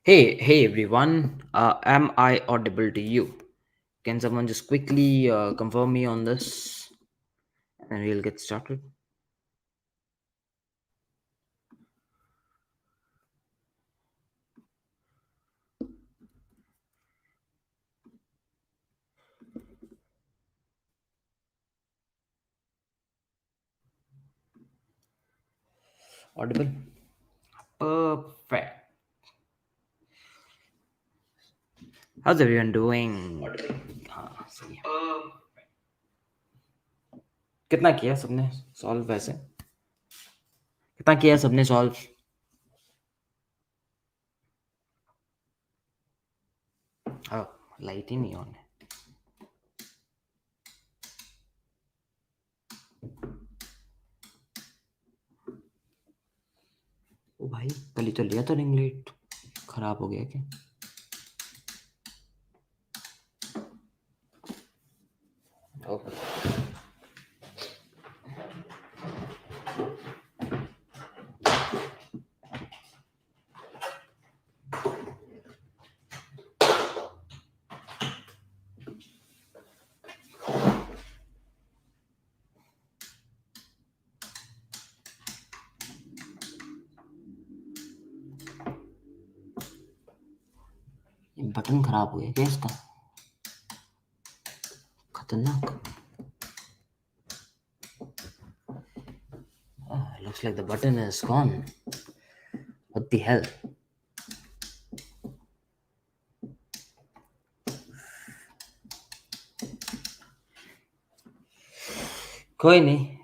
Hey everyone, am I audible to you? Can someone just quickly confirm me on this and we'll get started? Audible? Perfect. How's everyone doing? हाँ सही है. कितना किया सबने solve वैसे? कितना किया सबने सॉल्व? हाँ लाइट ही नहीं ऑन है. ओ भाई कल ही तो लिया था रिंग लाइट, खराब हो गया क्या? ओके. ये बटन खराब हो गया क्या इसका? खतरनाक. Looks like the button is gone. What the hell? कोई नहीं.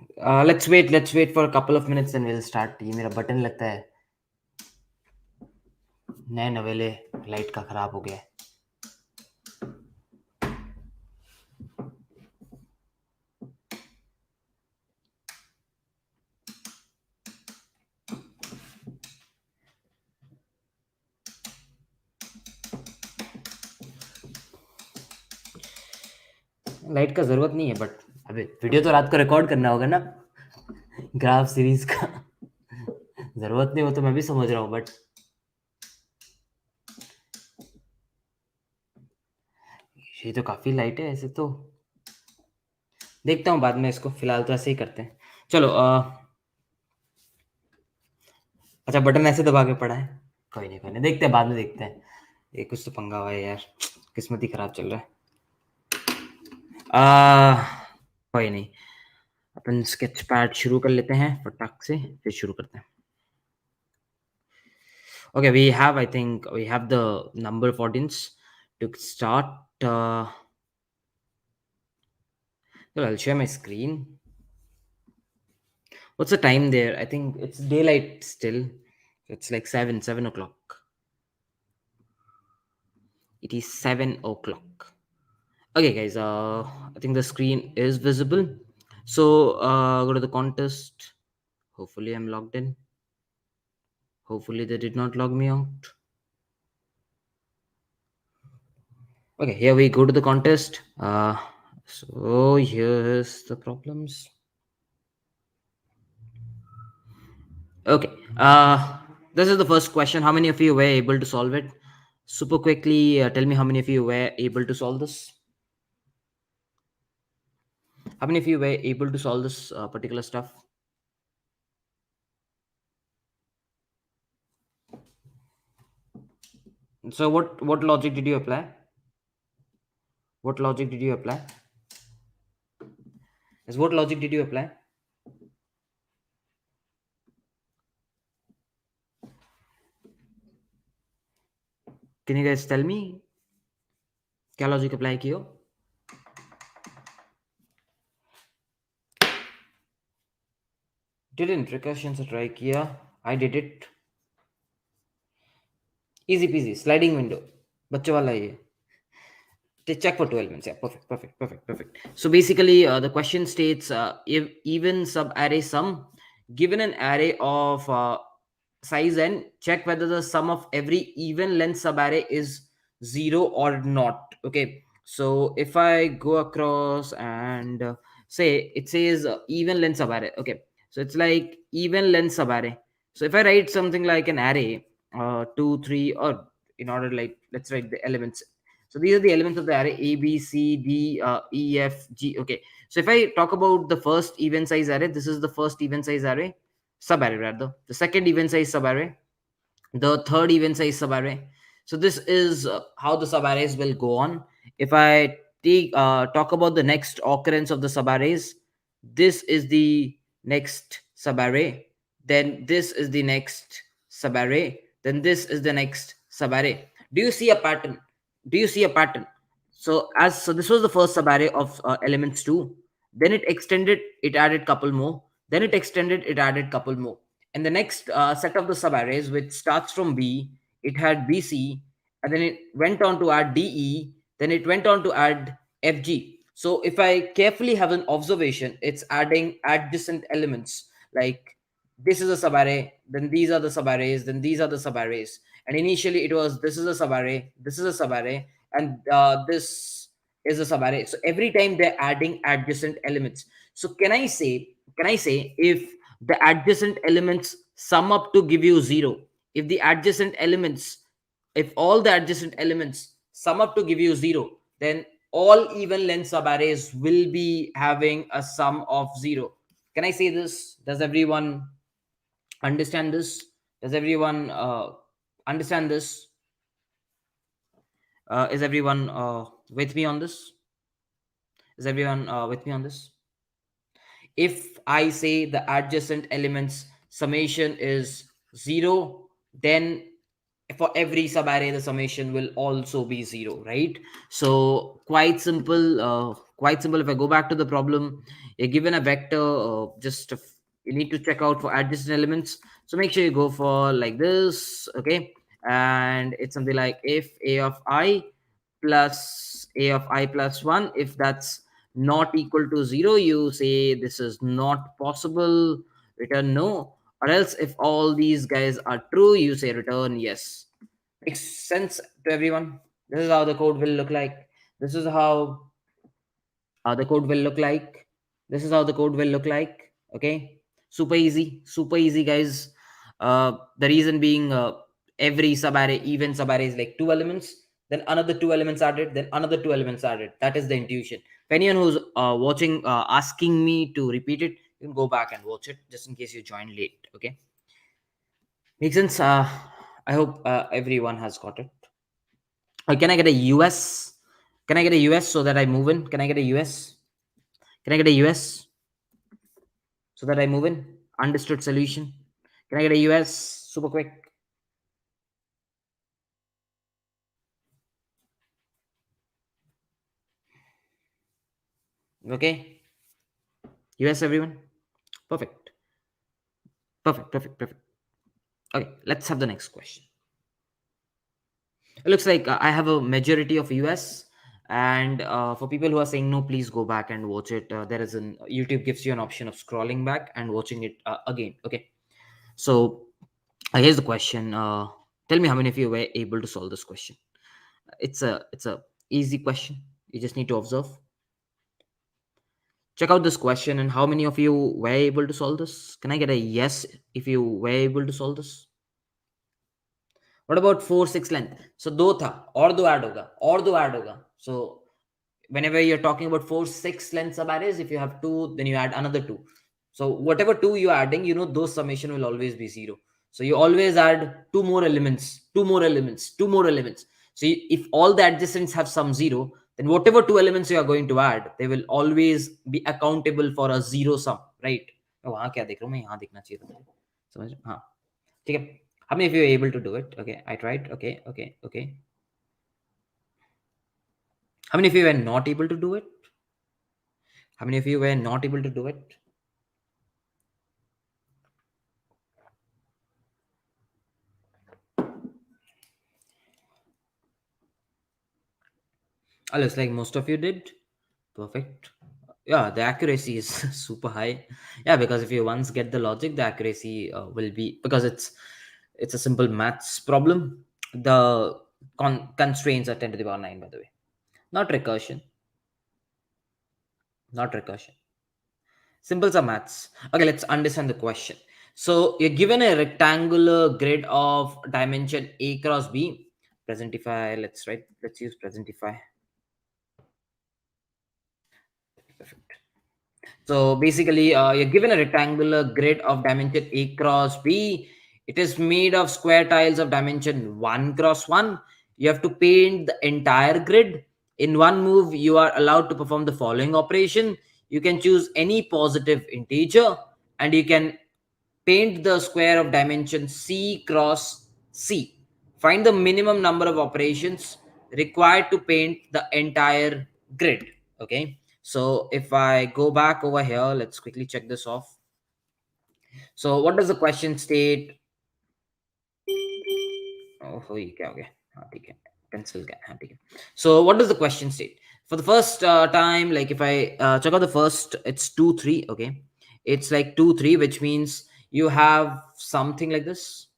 Let's wait for a couple of minutes and we'll start. ये मेरा बटन लगता है नए नवेले लाइट का खराब हो गया है. लाइट का जरूरत नहीं है बट अबे वीडियो तो रात को रिकॉर्ड करना होगा ना, ग्राफ सीरीज का. जरूरत नहीं हो तो मैं भी समझ रहा हूँ बट ये तो काफी लाइट है. ऐसे तो देखता हूँ बाद में इसको, फिलहाल तो ऐसे ही करते हैं. चलो. अच्छा बटन ऐसे दबा के पड़ा है. कोई नहीं देखते हैं, बाद में देखते हैं. ये कुछ तो पंगा हुआ है यार, किस्मत ही खराब चल रहा है. कोई नहीं, अपन स्केच पैड शुरू कर लेते हैं फटाक से, फिर शुरू करते हैं. Okay, I think we have the number of audience to start. Well, I'll share my screen. What's the time there? I think it's daylight still. It's like 7 o'clock. It is 7 o'clock. Okay, guys. I think the screen is visible. So go to the contest. Hopefully, I'm logged in. Hopefully, they did not log me out. Okay, here we go to the contest. So here's the problems. Okay. This is the first question. How many of you were able to solve it? Super quickly, tell me how many of you were able to solve this? How many of you were able to solve this particular stuff? So what logic did you apply? What logic did you apply? Yes, what logic did you apply? Can you guys tell me? क्या logic apply किया? Didn't recursion से try किया. I did it. Easy peasy, sliding window. बच्चे वाला ये. Check for 12 minutes. Yeah, perfect. So basically, the question states if even sub-array sum given an array of size n, check whether the sum of every even length sub-array is 0 or not. Okay, so if I go across and say it says even length sub-array. Okay, so it's like even length sub-array. So if I write something like an array 2 3 or in order, like let's write the elements. So these are the elements of the array: a, b, c, d, e, f, g. Okay, so if I talk about the first even size array, this is the first even size array, sub array rather. The second even size sub array, the third even size subarray. So this is how the subarrays will go on. If I talk about the next occurrence of the subarrays, this is the next subarray, then this is the next subarray, then this is the next subarray. Do you see a pattern? Do you see a pattern? So this was the first subarray of elements 2. Then it extended, it added couple more. Then it extended, it added couple more. And the next set of the subarrays, which starts from B, it had BC, and then it went on to add DE, then it went on to add FG. So if I carefully have an observation, it's adding adjacent elements. Like this is a subarray, then these are the subarrays, then these are the subarrays. And initially it was this is a subarray, this is a subarray, and this is a subarray. So every time they're adding adjacent elements. So can I say if the adjacent elements sum up to give you 0, if the adjacent elements, if all the adjacent elements sum up to give you 0, then all even length subarrays will be having a sum of 0. Can I say this? Does everyone understand this? Does everyone understand this? Is everyone with me on this? Is everyone with me on this? If I say the adjacent elements summation is 0, then for every subarray the summation will also be 0, right? So quite simple. If I go back to the problem, you're given a vector, you need to check out for adjacent elements. So make sure you go for like this, okay? And it's something like if a of I plus a of I plus 1, if that's not equal to 0, you say this is not possible, return no. Or else if all these guys are true, you say return yes. Makes sense to everyone? This is how the code will look like. This is how the code will look like. This is how the code will look like. Okay, super easy, guys. The reason being, every subarray, even subarray is like 2 elements, then another 2 elements added, then another 2 elements added. That is the intuition. If anyone who's watching asking me to repeat it, you can go back and watch it just in case you joined late. Okay, makes sense. I hope everyone has got it. Can I get a US? Can I get a US so that I move in? Can I get a US? Can I get a US so that I move in? Understood solution. Can I get a US super quick? Okay. US, everyone? Perfect. Perfect, perfect, perfect. Okay, let's have the next question. It looks like I have a majority of US. And for people who are saying no, please go back and watch it. There is an YouTube gives you an option of scrolling back and watching it again. Okay. So here's the question. Tell me how many of you were able to solve this question. It's a easy question. You just need to observe. Check out this question and how many of you were able to solve this. Can I get a yes if you were able to solve this? What about 4 6 length? So दो था और दो add होगा. So whenever you're talking about 4 6 length subarrays, if you have 2, then you add another 2. So whatever 2 you're adding, those summation will always be 0. So you always add 2 more elements, 2 more elements, 2 more elements. So if all the adjacents have some 0, then whatever 2 elements you are going to add, they will always be accountable for a 0 sum, right? वहां क्या देख रहा हूं मैं, यहाँ देखना चाहिए था मुझे. समझ हाँ ठीक है. How many of you are able to do it? Okay, I tried. Okay. How many of you were not able to do it? How many of you were not able to do it? Oh, looks like most of you did. Perfect. Yeah, the accuracy is super high. Yeah, because if you once get the logic, the accuracy will be, because it's a simple maths problem. The constraints are 10 to the power 9, by the way. Not recursion. Not recursion. Simples are maths. Okay, let's understand the question. So you're given a rectangular grid of dimension a cross b Presentify. Let's use Presentify. Perfect. So basically, you're given a rectangular grid of dimension A cross B. It is made of square tiles of dimension 1 cross 1. You have to paint the entire grid. In one move, you are allowed to perform the following operation. You can choose any positive integer and you can paint the square of dimension C cross C. Find the minimum number of operations required to paint the entire grid. Okay. So if I go back over here, let's quickly check this off. So what does the question state? Oh, क्या हो गया? हाँ, ठीक है. Pencil का, हाँ, ठीक है. So what does the question state? For the first time, like if I check out the first, it's 2 3. Okay, it's like 2 3, which means you have something like this,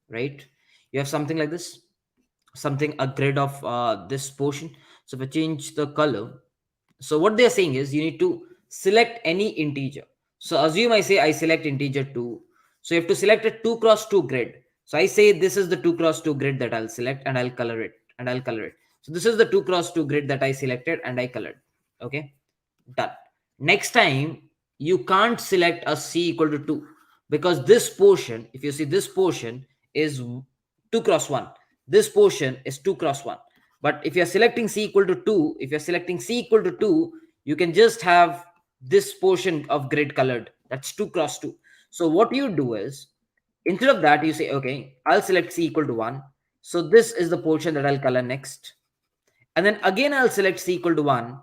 right? You have something like this, something a grid of this portion. So if I change the color, so what they're saying is you need to select any integer. So assume I say I select integer 2. So you have to select a 2 cross 2 grid. So I say this is the 2 cross 2 grid that I'll select and I'll color it and I'll color it. So this is the 2 cross 2 grid that I selected and I colored. Okay, done. Next time you can't select a C equal to 2 because this portion, if you see this portion is 2 cross 1. This portion is 2 cross 1. But if you're selecting C equal to 2, if you're selecting C equal to 2, you can just have this portion of grid colored. That's 2 cross 2. So what you do is, instead of that, you say, okay, I'll select C equal to 1. So this is the portion that I'll color next. And then again, I'll select C equal to 1.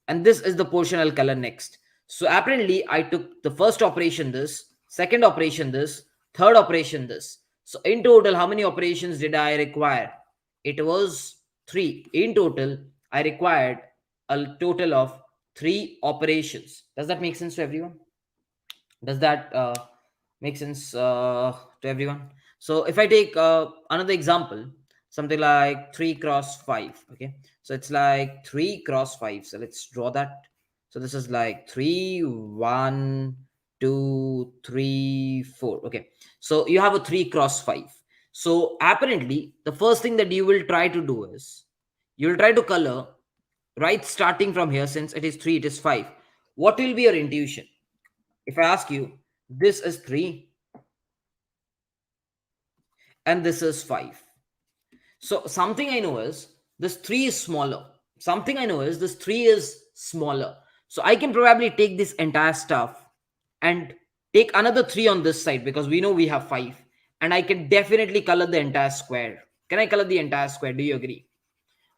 And this is the portion I'll color next. So apparently, I took the first operation this, second operation this, third operation this. So in total, how many operations did I require? It was 3. In total, I required a total of 3 operations. Does that make sense to everyone? Does that make sense to everyone? So if I take another example, something like 3 cross 5. Okay, so it's like 3 cross 5. So let's draw that. So this is like 3 1 2 3 4. Okay, so you have a 3 cross 5. So apparently the first thing that you will try to do is you will try to color, right, starting from here. Since it is 3, it is 5. What will be your intuition? If I ask you, this is 3 and this is 5. So something I know is this 3 is smaller. Something I know is this 3 is smaller. So I can probably take this entire stuff and take another 3 on this side because we know we have 5. And I can definitely color the entire square. Can I color the entire square? Do you agree?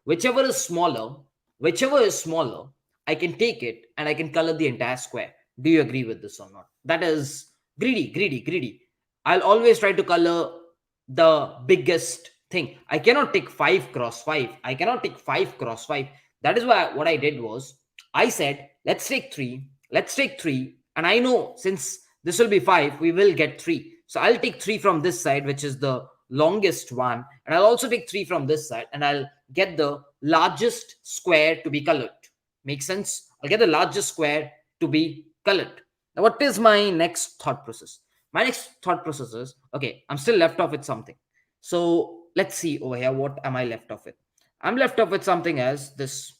Whichever is smaller, whichever is smaller, I can take it and I can color the entire square. Do you agree with this or not? That is greedy, greedy, greedy. I'll always try to color the biggest thing. I cannot take 5 cross 5. I cannot take 5 cross 5. That is why what I did was I said, let's take 3. Let's take 3. And I know since this will be 5, we will get 3. So I'll take 3 from this side, which is the longest one. And I'll also take 3 from this side and I'll get the largest square to be colored. Make sense? I'll get the largest square to be colored. Now, what is my next thought process? My next thought process is, okay, I'm still left off with something. So let's see over here, what am I left off with? I'm left off with something as this,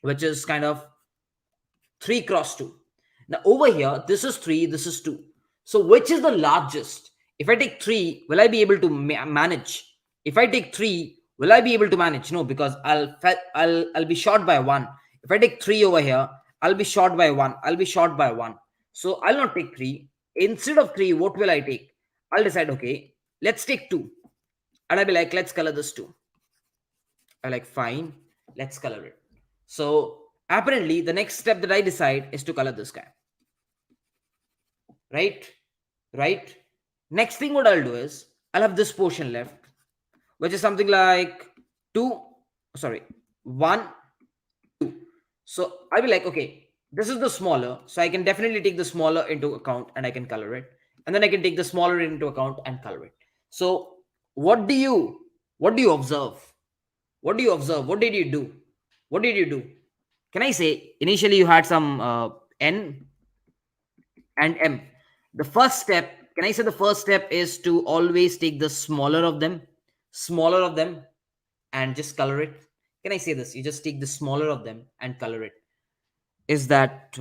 which is kind of 3 cross 2. Now over here, this is 3, this is 2. So which is the largest? If I take 3, will I be able to manage? If I take 3, will I be able to manage? No, because I'll be short by 1. If I take 3 over here, I'll be short by 1. I'll be short by 1. So I'll not take 3. Instead of 3, what will I take? I'll decide, okay, let's take 2. And I'll be like, let's color this 2. I'm like, fine, let's color it. So apparently, the next step that I decide is to color this guy. Right? Right? Next thing what I'll do is, I'll have this portion left, which is something like 1, 2. So I'll be like, okay, this is the smaller. So I can definitely take the smaller into account and I can color it. And then I can take the smaller into account and color it. So what do you observe? What do you observe? What did you do? What did you do? Can I say initially you had some N and M? The first step, can I say the first step is to always take the smaller of them? smaller of them and just color it. Can I say this? You just take the smaller of them and color it. Is that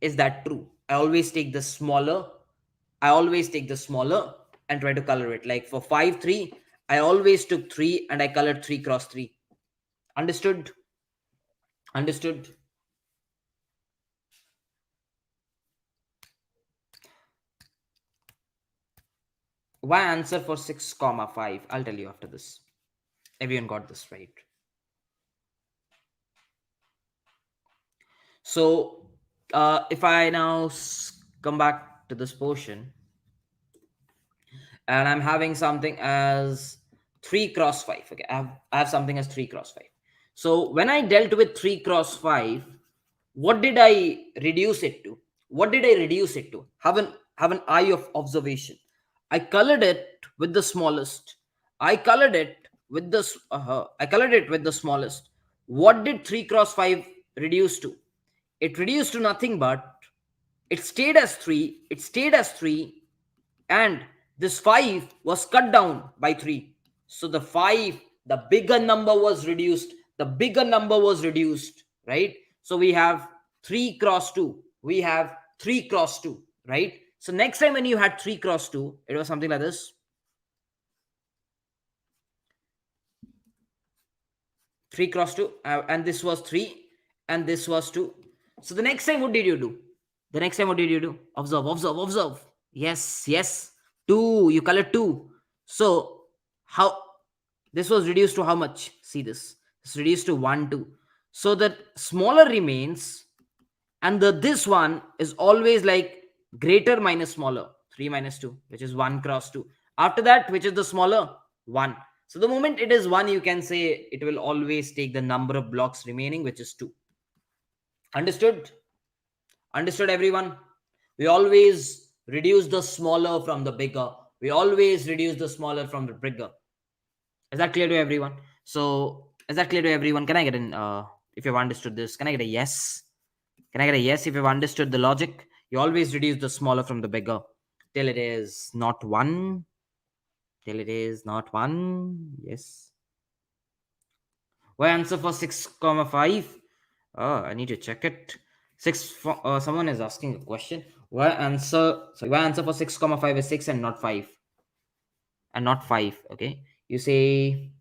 is that true? I always take the smaller and try to color it. Like for 5 3, I always took 3 and I colored 3 cross 3. Understood? Understood? Why answer for 6 comma 5? I'll tell you after this. Everyone got this right. So if I now come back to this portion, and I'm having something as 3 cross 5. Okay, I have something as 3 cross 5. So when I dealt with 3 cross 5, what did I reduce it to? What did I reduce it to? Have an eye of observation. I colored it with the smallest. I colored it with the smallest. What did 3 cross 5 reduce to? It reduced to nothing but it stayed as 3. It stayed as 3, and this 5 was cut down by 3. So the 5, the bigger number was reduced. The bigger number was reduced, right? So we have 3 cross 2. We have 3 cross 2, right? So next time when you had 3 cross 2, it was something like this. 3 cross 2, and this was 3, and this was 2. So the next time, what did you do? The next time, what did you do? Observe, observe, observe. Yes, yes. 2, you color 2. So how this was reduced to how much? See this. It's reduced to 1, 2. So the smaller remains, and the this one is always like greater minus smaller. 3 minus 2, which is 1 cross 2. After that, which is the smaller? 1. So the moment it is 1, you can say it will always take the number of blocks remaining, which is 2. Understood? Understood, everyone? We always reduce the smaller from the bigger. We always reduce the smaller from the bigger. Is that clear to everyone? So, is that clear to everyone? Can I get an, if you've understood this, can I get a yes? Can I get a yes if you've understood the logic? You always reduce the smaller from the bigger till it is not 1. Till it is not 1. Yes. Why answer for 6 comma 5? Oh, I need to check it. Someone is asking a question. Why answer for 6 comma 5 is 6 and not 5? And not 5. Okay. You say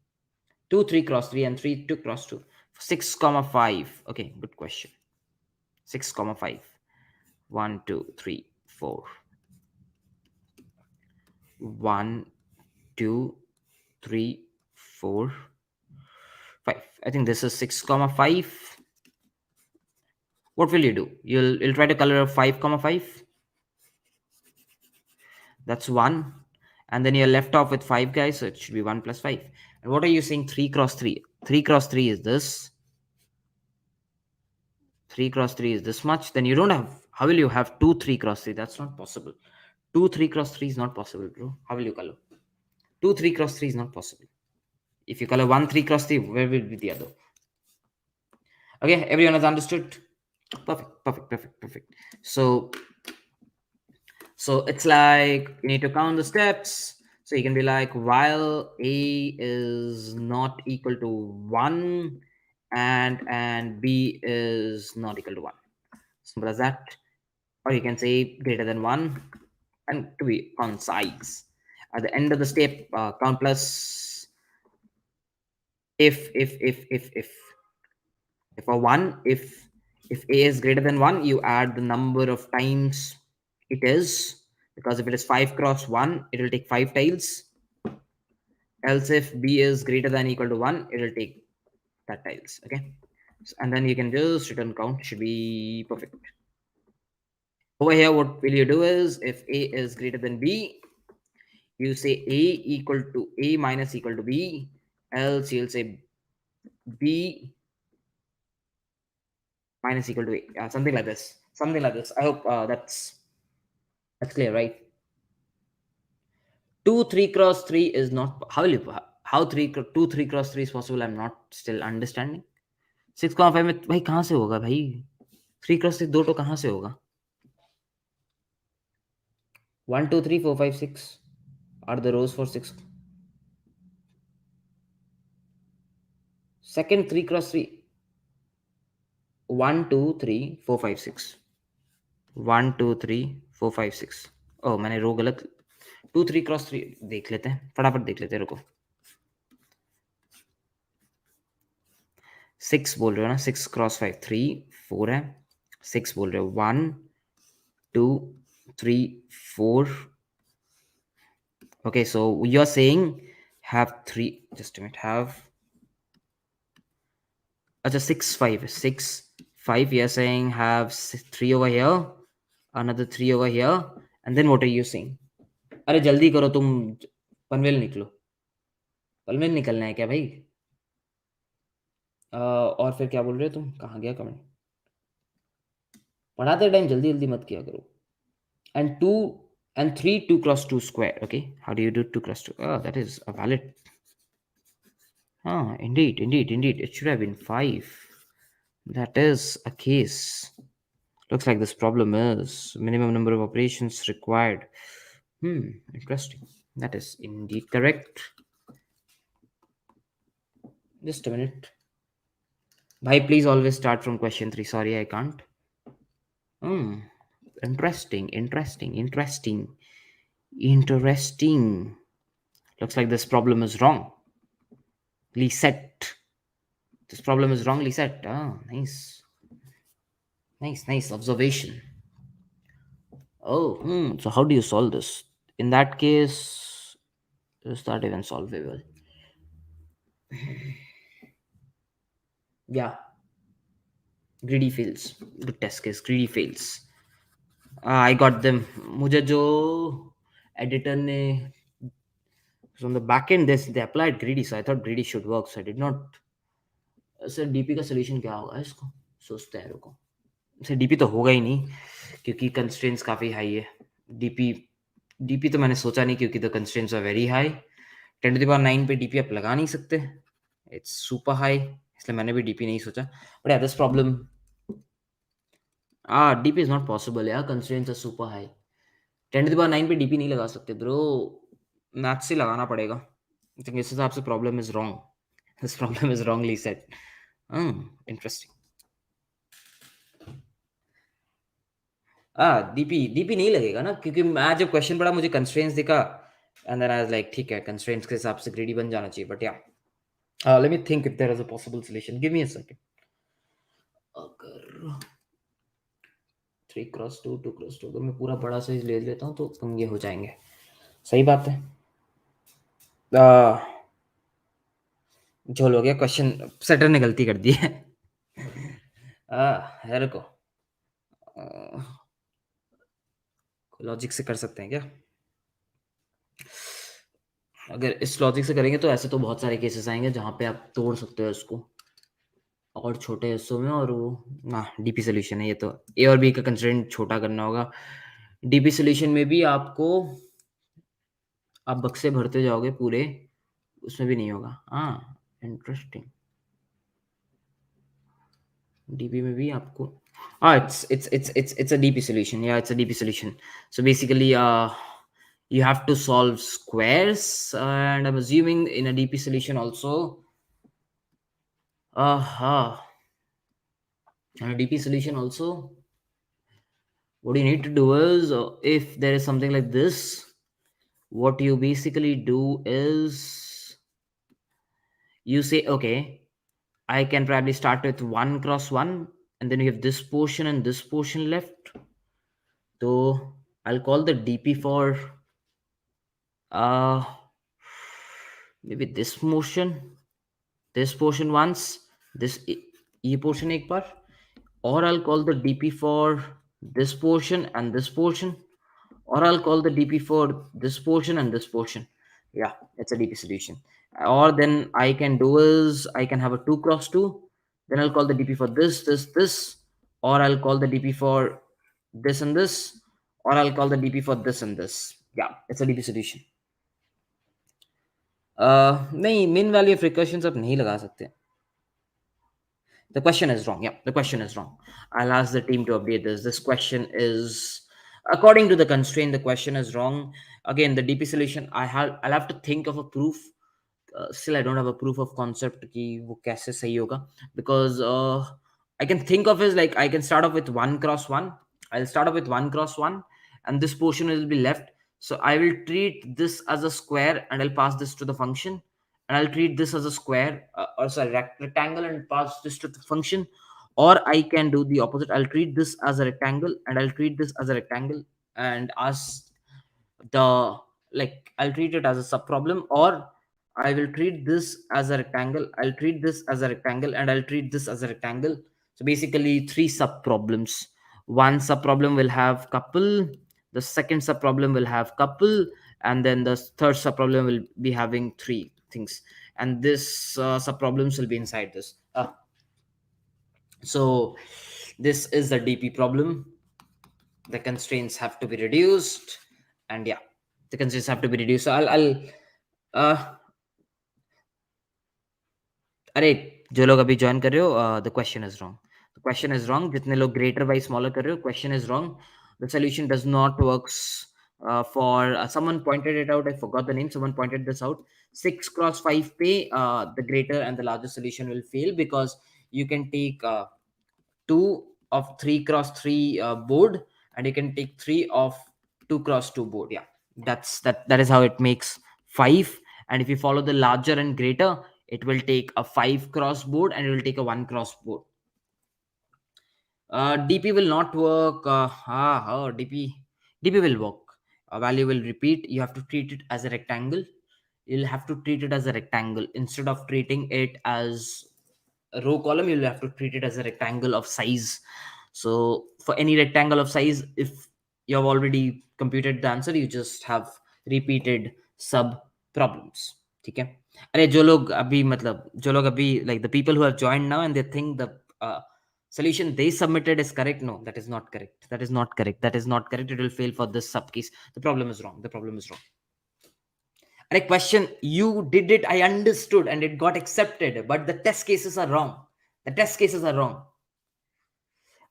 2 3 cross 3 and 3 2 cross 2. 6 comma 5. Okay, good question. 6 comma 5. 1 2 3 4. 1 2 3 4 5. I think this is 6 comma 5. What will you do? You'll try to color 5 comma 5. That's 1. And then you're left off with 5 guys, so it should be 1 plus 5. And what are you saying? 3 cross 3. 3 cross 3 is this. 3 cross 3 is this much. Then you don't have, how will you have 2 3 cross 3? That's not possible. 2 3 cross 3 is not possible, bro. How will you color? 2 3 cross 3 is not possible. If you color 1 3 cross 3, where will be the other? Okay, everyone has understood? Perfect, perfect, perfect, perfect. So it's like you need to count the steps. So you can be like, while a is not equal to 1 and b is not equal to 1. Simple as that. Or you can say greater than 1. And to be concise, at the end of the step, count plus if a 1, if a is greater than 1, you add the number of times it is, because if it is 5 cross 1, it will take 5 tiles. Else if b is greater than equal to 1, it will take that tiles. Okay, so, and then you can just return count. Should be perfect. Over here, what will you do is, if a is greater than b, you say a equal to a minus equal to b. Else you'll say b minus equal to a. Something like this. Something like this. I hope that's clear, right? 2 3 cross 3 is not, how will you, how 2 3 cross 3 is possible? I'm not still understanding. 6,5 में भाई कहाँ से होगा भाई? 3 cross 3 दो तो कहाँ से होगा? 1 2 3 4 5 6 are the rows for 6. Second 3 cross 3. 1 2 3 4 5 6. 1 2 3 4 5 6. ओह, मैंने रो गलत. 2 3 क्रॉस 3 देख लेते हैं, फटाफट देख लेते हैं, रुको. 6 बोल रहे हो ना? 6 क्रॉस 5 3 4 है. 6 बोल रहे हो. 1 2 3 4. Okay, so you're saying have 3. Just a minute. Have. Acha, 6 5 6 5. You're saying have 3 over here, another 3 over here, and then what are you saying? अरे जल्दी करो तुम, पनवेल निकलो. पनवेल निकलना है क्या भाई? और फिर क्या बोल रहे हो तुम? कहाँ गया कमेंट? पढ़ाते टाइम जल्दी जल्दी मत किया करो. And 2 and 3 2 cross 2 square. Okay, how do you do 2 cross 2? Oh, that is a valid. Indeed, it should have been 5. That is a case. Looks like this problem is minimum number of operations required. Interesting. That is indeed correct. Just a minute. Bhai, please always start from question 3. Sorry, I can't. Interesting. Looks like this problem is wrongly set. This problem is wrongly set. Oh, nice observation. Oh, so how do you solve this? In that case, is that even solvable? Yeah. Greedy fails. Good test case. Greedy fails. I got them. मुझे जो editor ने, on the back end they applied greedy, so I thought greedy should work. So I did not. Sir DP का solution क्या होगा इसको? सोचते हैं, रुको. सर डीपी तो होगा ही नहीं क्योंकि कंस्ट्रेंट्स काफ़ी हाई है. डीपी तो मैंने सोचा नहीं क्योंकि the constraints are very high. 10⁹ पे डीपी आप लगा नहीं सकते. इट्स सुपर हाई, इसलिए मैंने भी डीपी नहीं सोचा. But yeah this problem, DP is not possible यार. Constraints are super high. 10⁹ पे डीपी नहीं लगा सकते ब्रो. मैथ से लगाना पड़ेगा. इस हिसाब से problem is wrong. This problem is wrongly set. Interesting. DP नहीं लगेगा ना क्योंकि मैं जब क्वेश्चन पढ़ा मुझे कंस्ट्रेंट्स दिखा and then I was like ठीक है, कंस्ट्रेंट्स के हिसाब से ग्रेडी बन जाना चाहिए. But yeah, let me think if there is a possible solution. Give me a second. अगर 3 क्रॉस 2 2 क्रॉस 2 अगर मैं पूरा बड़ा साइज ले लेता हूँ तो पंगे हो जाएंगे. सही बात है. झोल हो गया क्वेश्चन. सेटर ने गलती कर दी है. है रुको, लॉजिक से कर सकते हैं क्या? अगर इस लॉजिक से करेंगे तो ऐसे तो बहुत सारे केसेस आएंगे जहां पे आप तोड़ सकते हो इसको और छोटे हिस्सों में. और वो डीपी सोल्यूशन है ये, तो ए और बी का कंस्ट्रेंट छोटा करना होगा. डीपी सोल्यूशन में भी आपको आप बक्से भरते जाओगे पूरे, उसमें भी नहीं होगा. इंटरेस्टिंग. डीपी में भी आपको it's a DP solution. Yeah, it's a DP solution. So basically you have to solve squares, and I'm assuming in a DP solution also in a DP solution also what you need to do is if there is something like this, what you basically do is you say, okay, I can probably start with 1 cross 1, and then you have this portion and this portion left. So I'll call the DP for maybe this portion once, this E portion एक बार, or I'll call the DP for this portion and this portion, or I'll call the DP for this portion and this portion. Yeah, it's a DP solution. Or then I can do is I can have a 2 cross 2, then I'll call the DP for this, or I'll call the DP for this and this, or I'll call the DP for this and this. Yeah, it's a DP solution. नहीं, mean value of रिकर्शंस आप नहीं लगा सकते. The question is wrong. Yeah, the question is wrong. I'll ask the team to update this. This question is, according to the constraint, the question is wrong. Again, the DP solution, I'll have to think of a proof. still I don't have a proof of concept कि वो कैसे सही होगा, because I can think of is like I can start off with 1 cross 1. I'll start off with 1 cross 1, and this portion will be left. So I will treat this as a square and I'll pass this to the function, and I'll treat this as a square, or sorry, rectangle, and pass this to the function. Or I can do the opposite. I'll treat this as a rectangle and I'll treat this as a rectangle and ask the, like, I'll treat it as a sub problem, or I will treat this as a rectangle, I'll treat this as a rectangle, and I'll treat this as a rectangle. So basically three sub problems. One sub problem will have couple, the second sub problem will have couple, and then the third sub problem will be having three things, and this sub problems will be inside this. So this is the DP problem. The constraints have to be reduced, and yeah, the constraints have to be reduced. So I'll uh अरे जो लोग अभी join कर रहे हो, the question is wrong, the question is wrong. जितने लोग greater by smaller कर रहे हो, question is wrong. The solution does not works for someone pointed it out. I forgot the name. Someone pointed this out. 6 cross 5 पे the greater and the larger solution will fail, because you can take 2 of 3 cross 3 board, and you can take 3 of 2 cross 2 board. Yeah, that is how it makes 5. And if you follow the larger and greater, it will take a 5 cross board and it will take a 1 cross board. DP will not work. DP will work. A value will repeat. You have to treat it as a rectangle. You'll have to treat it as a rectangle instead of treating it as a row column. You'll have to treat it as a rectangle of size. So for any rectangle of size, if you have already computed the answer, you just have repeated sub problems. ठीक है. अरे जो लोग अभी, मतलब जो लोग अभी, like the people who have joined now and they think the solution they submitted is correct, no, that is not correct, that is not correct, that is not correct. It will fail for this sub case. The problem is wrong, the problem is wrong. A question, you did it, I understood, and it got accepted, but the test cases are wrong. The test cases are wrong.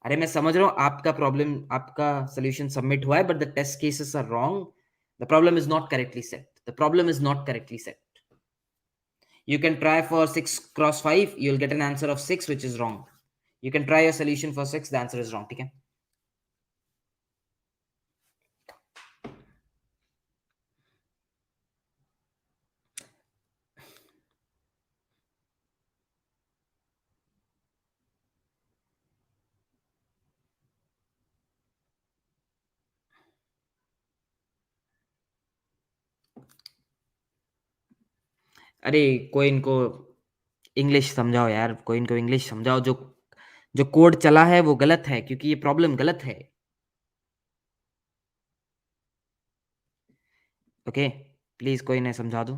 अरे मैं समझ रहा हूँ आपका problem, आपका solution submit हुआ है, but the test cases are wrong. The problem is not correctly set. The problem is not correctly set. You can try for 6 cross 5, you'll get an answer of 6, which is wrong. You can try a solution for 6, the answer is wrong. ठीक है. अरे कोई इनको English समझाओ यार, कोई इनको English समझाओ. जो जो कोड चला है वो गलत है, क्योंकि ये प्रॉब्लम गलत है. ओके, प्लीज कोई इन्हें समझा दो.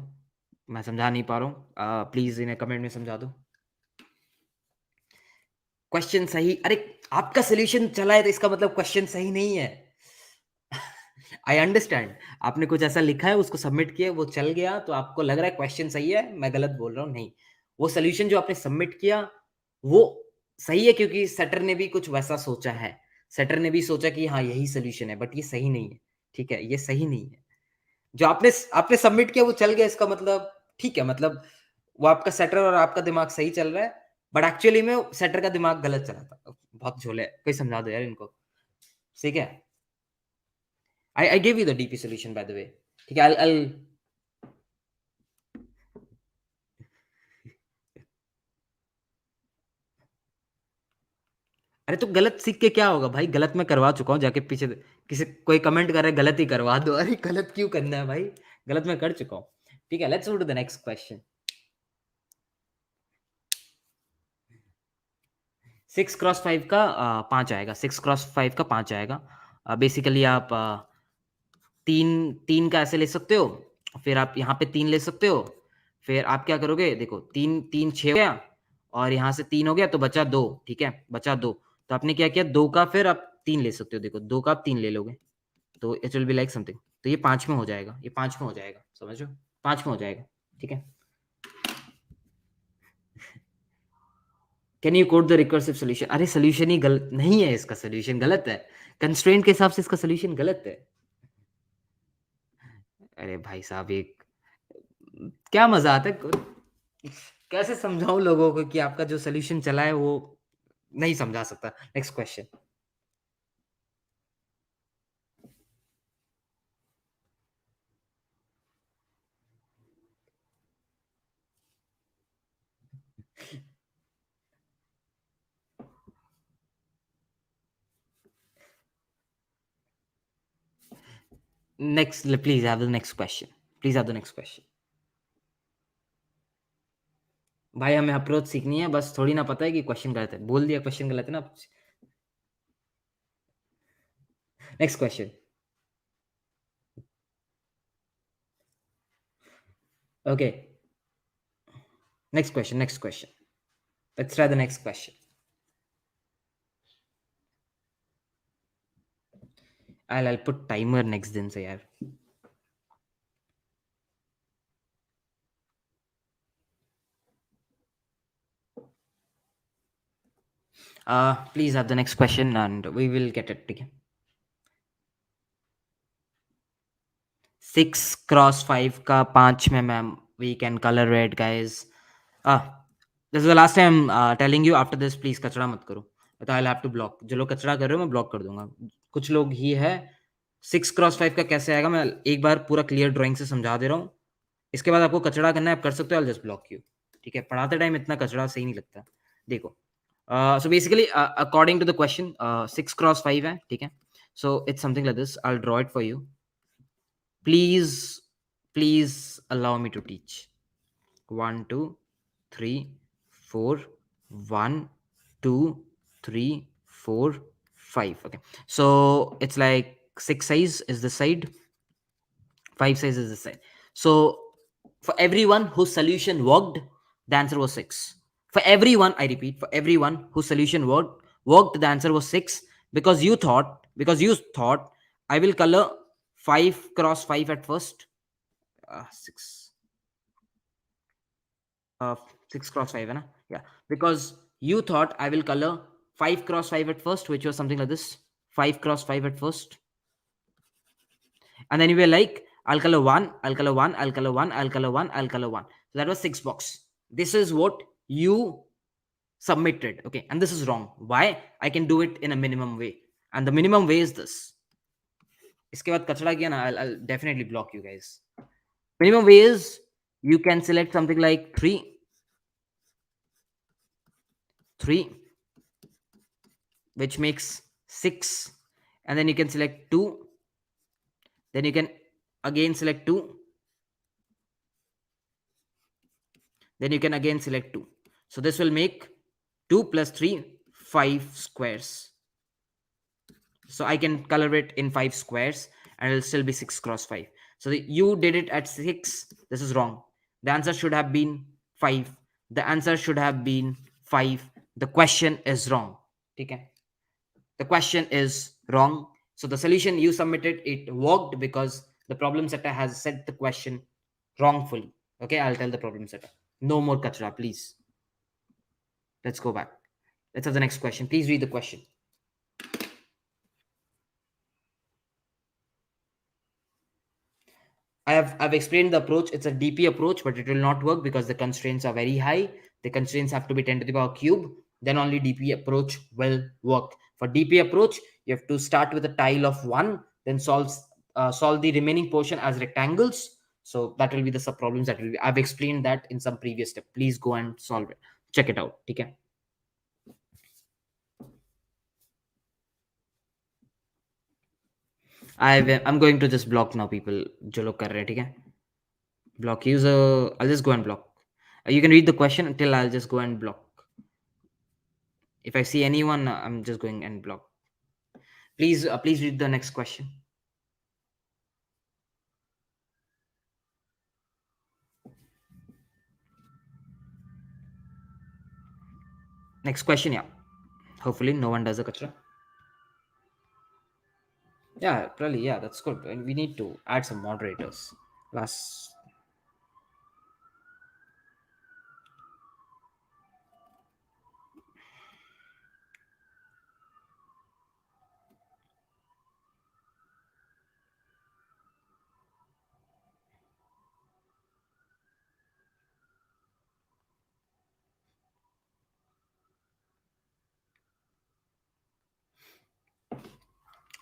मैं समझा नहीं पा रहा हूँ, प्लीज इन्हें कमेंट में समझा दो. क्वेश्चन सही, अरे आपका सोल्यूशन चला है तो इसका मतलब क्वेश्चन सही नहीं है. आई अंडरस्टैंड, आपने कुछ ऐसा लिखा है, उसको सबमिट किया, वो चल गया, तो आपको लग रहा है क्वेश्चन सही है, मैं गलत बोल रहा हूँ. नहीं, वो सोल्यूशन जो आपने सबमिट किया वो सही है, क्योंकि सेटर ने भी कुछ वैसा सोचा है. सेटर ने भी सोचा कि हाँ यही सोल्यूशन है, बट ये सही नहीं है. ठीक है, ये सही नहीं है. जो आपने आपने सबमिट किया वो चल गया, इसका मतलब ठीक है, मतलब वो आपका सेटर और आपका दिमाग सही चल रहा है, बट एक्चुअली में सेटर का दिमाग गलत चला था. बहुत झोले है. कोई समझा दो यार इनको. ठीक है. I gave you the DP solution, by the way. ठीक है, I'll अरे तो गलत सीख के क्या होगा भाई? गलत मैं करवा चुका हूँ, जाके पीछे किसी कोई कमेंट कर रहा है गलत ही करवा दो. अरे गलत क्यों करना है भाई? गलत मैं कर चुका हूँ. ठीक है, let's move to the next question. 6 cross 5 का 5 आएगा. 6 क्रॉस 5 का 5 आएगा. बेसिकली आप 3 का ऐसे ले सकते हो, फिर आप यहाँ पे 3 ले सकते हो. फिर आप क्या करोगे, देखो 3 3 6 हो गया, और यहाँ से 3 हो गया, तो बचा 2. ठीक है, बचा 2. तो आपने क्या किया, 2 का फिर आप 3 ले सकते हो. देखो 2 का आप 3 ले लोगे, तो it will be like something. तो ये 5 में हो जाएगा, ये 5 में हो जाएगा, समझ रहे हो? 5 में हो जाएगा. ठीक है. Can you code the recursive solution? अरे सोल्यूशन ही गलत नहीं है, इसका सोल्यूशन गलत है. कंस्ट्रेंट के हिसाब से इसका सोल्यूशन गलत है. अरे भाई साहब, एक क्या मजा आता है? कैसे समझाऊं लोगों को कि आपका जो सोल्यूशन चला है वो नहीं समझा सकता। Next question. Next, please have the next question. Please have the next question. भाई हमें अप्रोच सीखनी है, बस थोड़ी ना पता है कि क्वेश्चन गलत है। बोल दिया क्वेश्चन गलत है ना। Next question. Okay, next question, next question. Let's try the next question. I'll put timer next दिन से यार। Please have the next question and we will get it, ठीक है। 6 x 5 का 5 में ma'am we can colour red guys. This is the last time telling you, after this please कचरा मत करो, तो आई हैव टू ब्लॉक। जो लोग कचरा कर रहे हो मैं ब्लॉक कर दूंगा। कुछ लोग ही है। 6 x 5 का कैसे आएगा, मैं एक बार पूरा क्लियर ड्राइंग से समझा दे रहा हूँ। इसके बाद आपको कचरा करना है, आप कर सकते हो। आई जस्ट ब्लॉक यू, ठीक है। पढ़ाते टाइम इतना कचरा सही नहीं लगता। देखो, so basically according to the question 6 x 5 है, ठीक है। So it's something like this, I will draw it for you. Please, please allow me to teach. 1, 2, 3, 4, 1, 2, 3, 4, 5. Okay. So it's like 6 size is the side, 5 size is the side. So for everyone whose solution worked, the answer was 6. For everyone, I repeat, for everyone whose solution worked, the answer was 6. Because you thought I will color 5 cross 5 at first. 6 uh, 6 cross 5 है ना, yeah. Because you thought I will color 5 cross 5 at first, which was something like this, 5 cross 5 at first. And then you were like, I'll color 1, I'll color 1, I'll color 1, I'll color 1, I'll color 1. So that was 6 box. This is what you submitted, okay. And this is wrong. Why? I can do it in a minimum way, and the minimum way is this. इसके बाद कचरा किया ना, I'll definitely block you guys. Minimum way is, you can select something like 3, which makes 6, and then you can select 2, then you can again select 2, then you can again select 2. So this will make 2 plus 3, 5 squares. So I can color it in 5 squares and it'll still be 6 cross 5. So you did it at 6. This is wrong. The answer should have been 5. The answer should have been 5. The question is wrong. Okay. The question is wrong. So the solution you submitted, it worked because the problem setter has set the question wrongfully. Okay, I'll tell the problem setter. No more kachra, please. Let's go back. Let's have the next question. Please read the question. I've explained the approach. It's a DP approach, but it will not work because the constraints are very high. The constraints have to be 10 to the power cube. Then only DP approach will work. For DP approach, you have to start with a tile of 1, then solve the remaining portion as rectangles. So that will be the sub problems that will be. I've explained that in some previous step. Please go and solve it. Check it out. Okay. I'm going to just block now people जो लोग कर रहे हैं, ठीक है. Block user. I'll just go and block. You can read the question until I'll just go and block. If I see anyone, I'm just going and block. Please read the next question. Next question, yeah. Hopefully no one does a kachra. Yeah, probably, yeah, that's good. And we need to add some moderators. Last.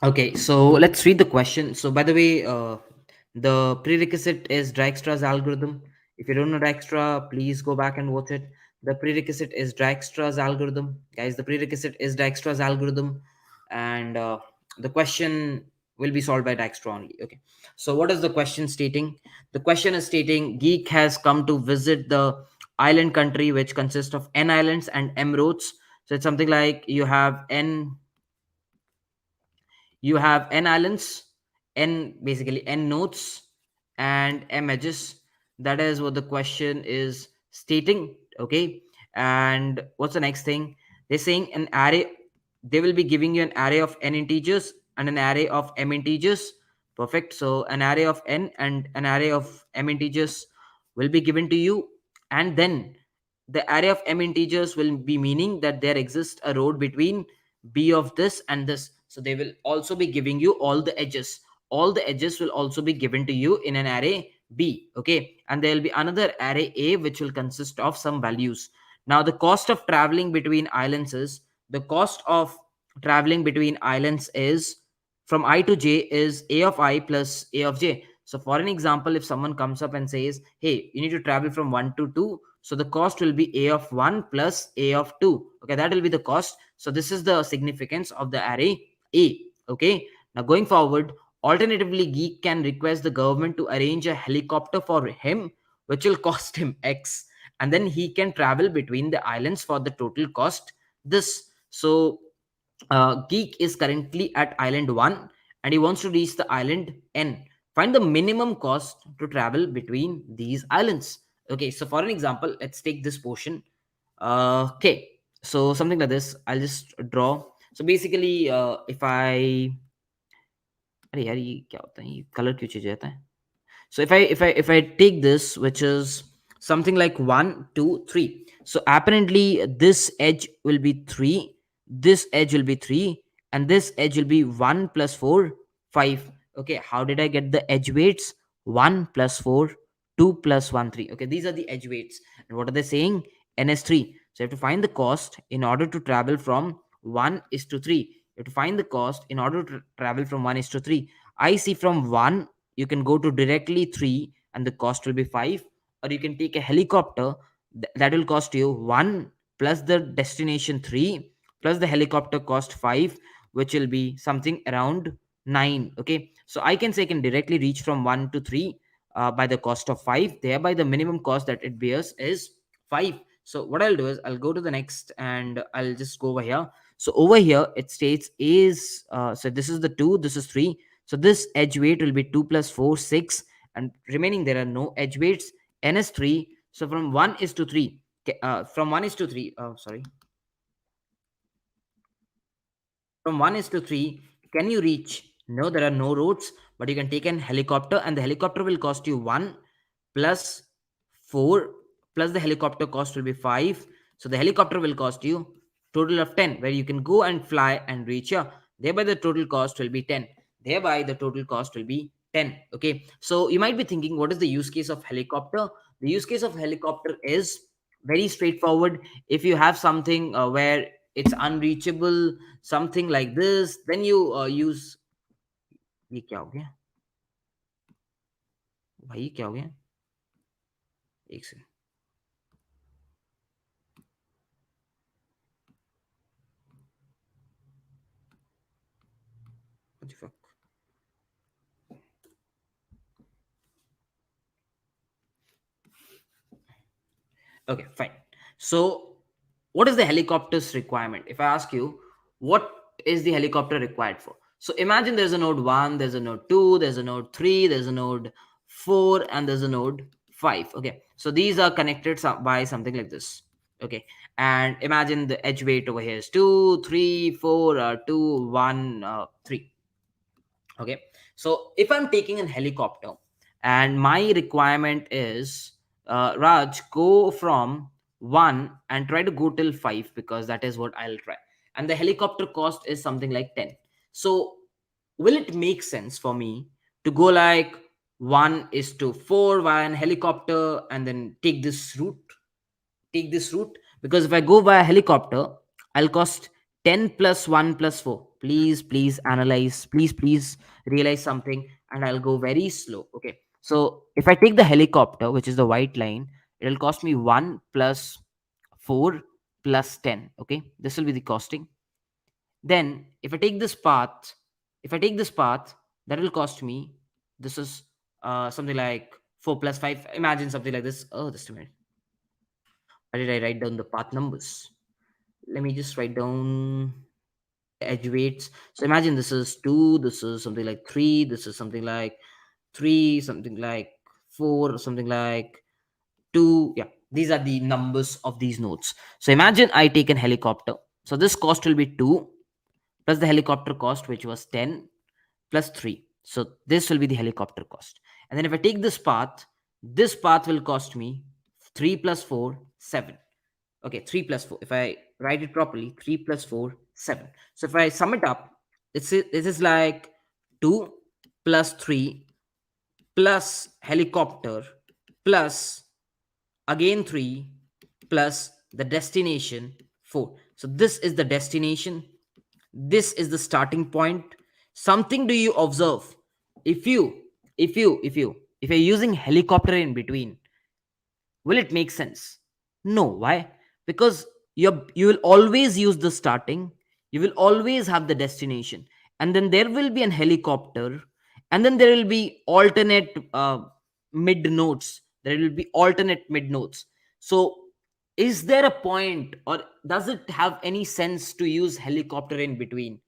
Okay, so let's read the question. So, by the way, the prerequisite is Dijkstra's algorithm. If you don't know Dijkstra, please go back and watch it. The prerequisite is Dijkstra's algorithm, guys. The prerequisite is Dijkstra's algorithm, and the question will be solved by Dijkstra only. Okay. So, what is the question stating? The question is stating Geek has come to visit the island country which consists of n islands and m roads. So, it's something like you have n islands, n basically n nodes, and m edges. That is what the question is stating. Okay, and what's the next thing? They're saying an array. They will be giving you an array of n integers and an array of m integers. Perfect. So an array of n and an array of m integers will be given to you, and then the array of m integers will be meaning that there exists a road between b of this and this. So they will also be giving you all the edges. All the edges will also be given to you in an array b. Okay, and there will be another array a which will consist of some values. Now the cost of traveling between islands is, the cost of traveling between islands is, from I to j is a of I plus a of j. So for an example, if someone comes up and says, hey, you need to travel from 1 to 2, so the cost will be a of 1 plus a of 2. Okay, that will be the cost. So this is the significance of the array a. Okay, now going forward, alternatively, Geek can request the government to arrange a helicopter for him, which will cost him X, and then he can travel between the islands for the total cost this. So Geek is currently at island 1 and he wants to reach the island n. Find the minimum cost to travel between these islands. Okay, so for an example, let's take this portion. Okay, so something like this. I'll just draw. So basically, if I, अरे यार ये क्या होता है, ये colour क्यों change जाता है? So if I take this, which is something like 1 2 3, so apparently this edge will be 3, this edge will be 3, and this edge will be 1 plus 4 5. Okay, how did I get the edge weights? 1 plus 4, 2 plus 1 3. Okay, these are the edge weights, and what are they saying? ns3. So you have to find the cost in order to travel from 1 is to 3. You have to find the cost in order to travel from 1 is to 3. I see from 1 you can go to directly 3 and the cost will be 5, or you can take a helicopter that will cost you 1 plus the destination 3 plus the helicopter cost 5, which will be something around 9. Okay, so I can say I can directly reach from 1 to 3 by the cost of 5, thereby the minimum cost that it bears is 5. So what I'll do is I'll go to the next and I'll just go over here. So over here it states is so this is the 2, this is 3. So this edge weight will be 2 plus 4 6, and remaining there are no edge weights. ns3. So from 1 is to 3, from 1 is to 3, sorry, from 1 is to 3, can you reach? No, there are no roads, but you can take an helicopter, and the helicopter will cost you 1 plus 4 plus the helicopter cost will be 5. So the helicopter will cost you total of 10, where you can go and fly and reach here. Thereby the total cost will be 10. Thereby the total cost will be 10. Okay, so you might be thinking, what is the use case of helicopter? The use case of helicopter is very straightforward. If you have something where it's unreachable, something like this, then you use, ये क्या हो गया भाई, ये क्या हो गया, एक second, what the fuck? Okay, fine. So what is the helicopter's requirement? If I ask you, what is the helicopter required for? So imagine there's a node 1, there's a node 2, there's a node 3, there's a node 4, and there's a node 5. Okay, so these are connected by something like this. Okay, and imagine the edge weight over here is 2 3 4 2 1 3. Okay, so if I'm taking a helicopter and my requirement is, Raj, go from 1 and try to go till 5, because that is what I'll try, and the helicopter cost is something like 10. So will it make sense for me to go like 1 is to 4 via an helicopter and then take this route? Because if I go via helicopter, I'll cost 10 plus 1 plus 4. Please analyze. Please realize something, and I'll go very slow. Okay. So if I take the helicopter, which is the white line, it'll cost me 1 plus 4 plus 10. Okay. This will be the costing. Then if I take this path, that will cost me, this is something like 4 plus 5. Imagine something like this. Oh, just a minute. Why did I write down the path numbers? Let me just write down edge weights. So imagine this is 2, this is something like 3, this is something like 3, something like 4, something like 2. Yeah, these are the numbers of these nodes. So imagine I take an helicopter. So this cost will be 2 plus the helicopter cost, which was 10 plus 3. So this will be the helicopter cost. And then if I take this path will cost me 3 plus 4, 7. Okay, 3 plus 4. If I write it properly, 3 plus 4, 7. So if I sum it up, this is like 2 plus 3 plus helicopter plus again 3 plus the destination 4. So this is the destination, this is the starting point. Something do you observe? If you if you if you if you're using helicopter in between, will it make sense? No. Why? Because you will always use the starting, you will always have the destination, and then there will be an helicopter, and then there will be alternate mid notes, there will be alternate mid notes. So is there a point, or does it have any sense to use helicopter in between?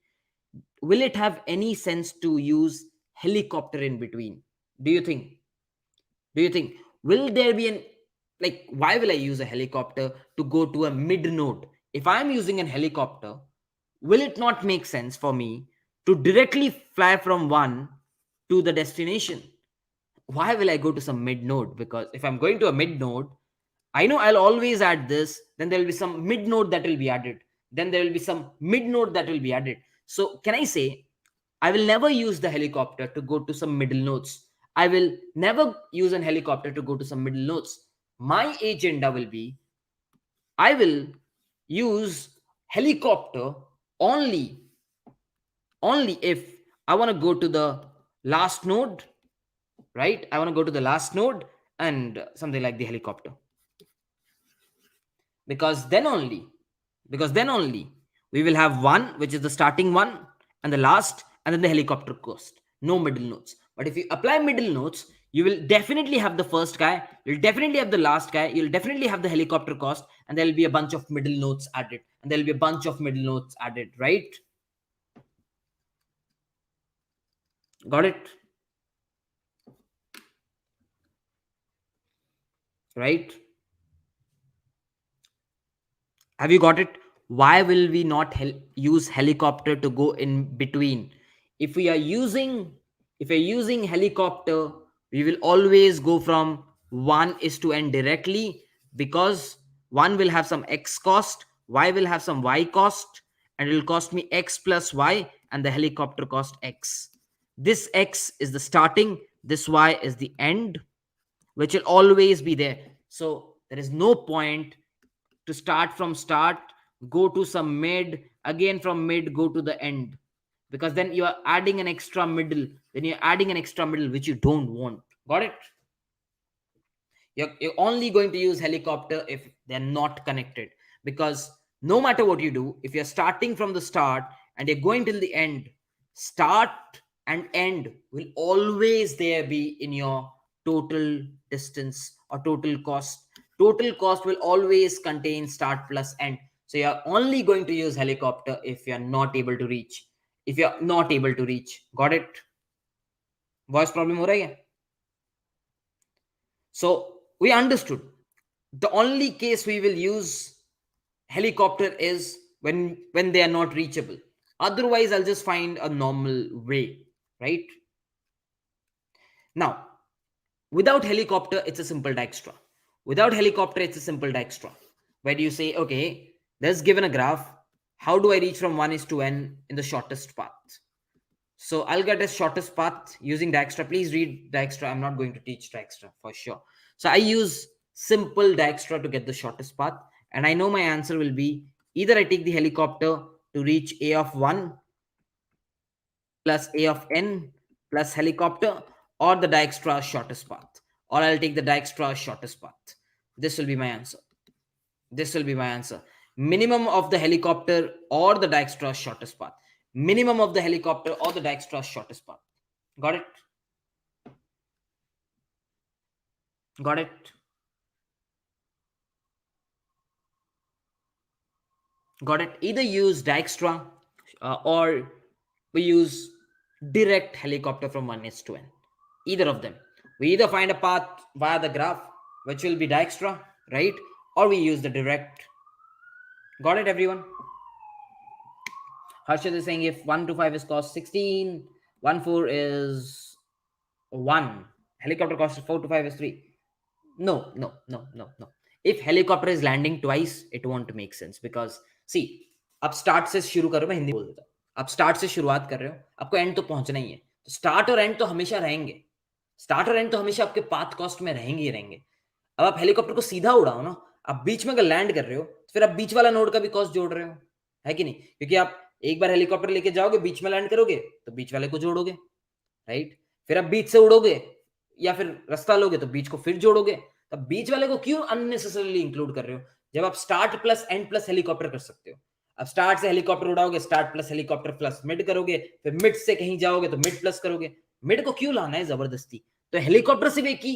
Will it have any sense to use helicopter in between? Do you think? Do you think will there be an, like, why will I use a helicopter to go to a mid node? If I'm using an helicopter, will it not make sense for me to directly fly from one to the destination? Why will I go to some mid node? Because if I'm going to a mid node, I know I'll always add this, then there will be some mid node that will be added, then there will be some mid node that will be added. So can I say I will never use the helicopter to go to some middle nodes? I will never use an helicopter to go to some middle nodes. My agenda will be, I will use helicopter only if I want to go to the last node, right? I want to go to the last node and something like the helicopter. Because then only we will have one which is the starting one and the last, and then the helicopter cost, no middle nodes. But if you apply middle nodes, you will definitely have the first guy, you'll definitely have the last guy, you'll definitely have the helicopter cost, and there'll be a bunch of middle nodes added, and there'll be a bunch of middle nodes added, right? Got it? Right? Have you got it? Why will we not use helicopter to go in between? if we are using if we're using helicopter, we will always go from 1 is to n directly, because 1 will have some x cost, y will have some y cost, and it will cost me x plus y, and the helicopter cost x. This x is the starting, this y is the end, which will always be there. So there is no point to start from start, go to some mid, again from mid go to the end, because then you are adding an extra middle, which you don't want. Got it? You're only going to use helicopter if they're not connected, because no matter what you do, if you're starting from the start and you're going till the end, start and end will always there be in your total distance or total cost will always contain start plus end. So you're only going to use helicopter if you're not able to reach, got it? Voice problem हो रहा है क्या? So we understood the only case we will use helicopter is when they are not reachable. Otherwise I'll just find a normal way, right? Now, without helicopter it's a simple dijkstra. Where do you say, okay, there's given a graph, how do I reach from 1 is to n in the shortest path? So I'll get a shortest path using Dijkstra. Please read Dijkstra. I'm not going to teach Dijkstra for sure. So I use simple Dijkstra to get the shortest path. And I know my answer will be either I take the helicopter to reach A of 1, plus A of n plus helicopter, or the Dijkstra's shortest path. Or I'll take the Dijkstra's shortest path. This will be my answer. This will be my answer. Minimum of the helicopter or the Dijkstra's shortest path. Minimum of the helicopter or the Dijkstra's shortest path. Got it? Got it? Got it? Either use Dijkstra or we use direct helicopter from 1s to n. Either of them. We either find a path via the graph, which will be Dijkstra, right? Or we use the direct. Got it, everyone? Harshad is saying if 1 to 5 is cost 16, 1 4 is 1. Helicopter cost 4 to 5 is 3. No, no, no, no, no. If helicopter is landing twice, it won't make sense because see, अब start से शुरू करो, मैं हिंदी बोल देता हूँ. आप start से शुरुआत कर रहे हो, आपको एंड तो पहुंचना ही है. तो स्टार्ट और एंड तो हमेशा रहेंगे. स्टार्ट और एंड तो हमेशा आपके पाथ कॉस्ट में रहेंगे ही रहेंगे. अब आप हेलीकॉप्टर को सीधा उड़ाओ ना, आप बीच में अगर लैंड कर रहे हो तो फिर आप बीच वाला नोड का भी कॉस्ट जोड़ रहे हो, है कि नहीं? क्योंकि आप एक बार हेलीकॉप्टर लेके जाओगे, बीच में लैंड करोगे तो बीच वाले को जोड़ोगे, राइट? फिर आप बीच से उड़ोगे या फिर रास्ता लोगे तो बीच को फिर जोड़ोगे. तब बीच वाले को क्यों अननेसेसरीली इंक्लूड कर रहे हो जब आप start plus end plus helicopter कर सकते हो? अब स्टार्ट से हेलीकॉप्टर उड़ाओगे, start plus helicopter plus mid करोगे, फिर मिड से कहीं जाओगे तो मिड प्लस करोगे. मिड को क्यों लाना है जबरदस्ती? तो हेलीकॉप्टर सिर्फ एक ही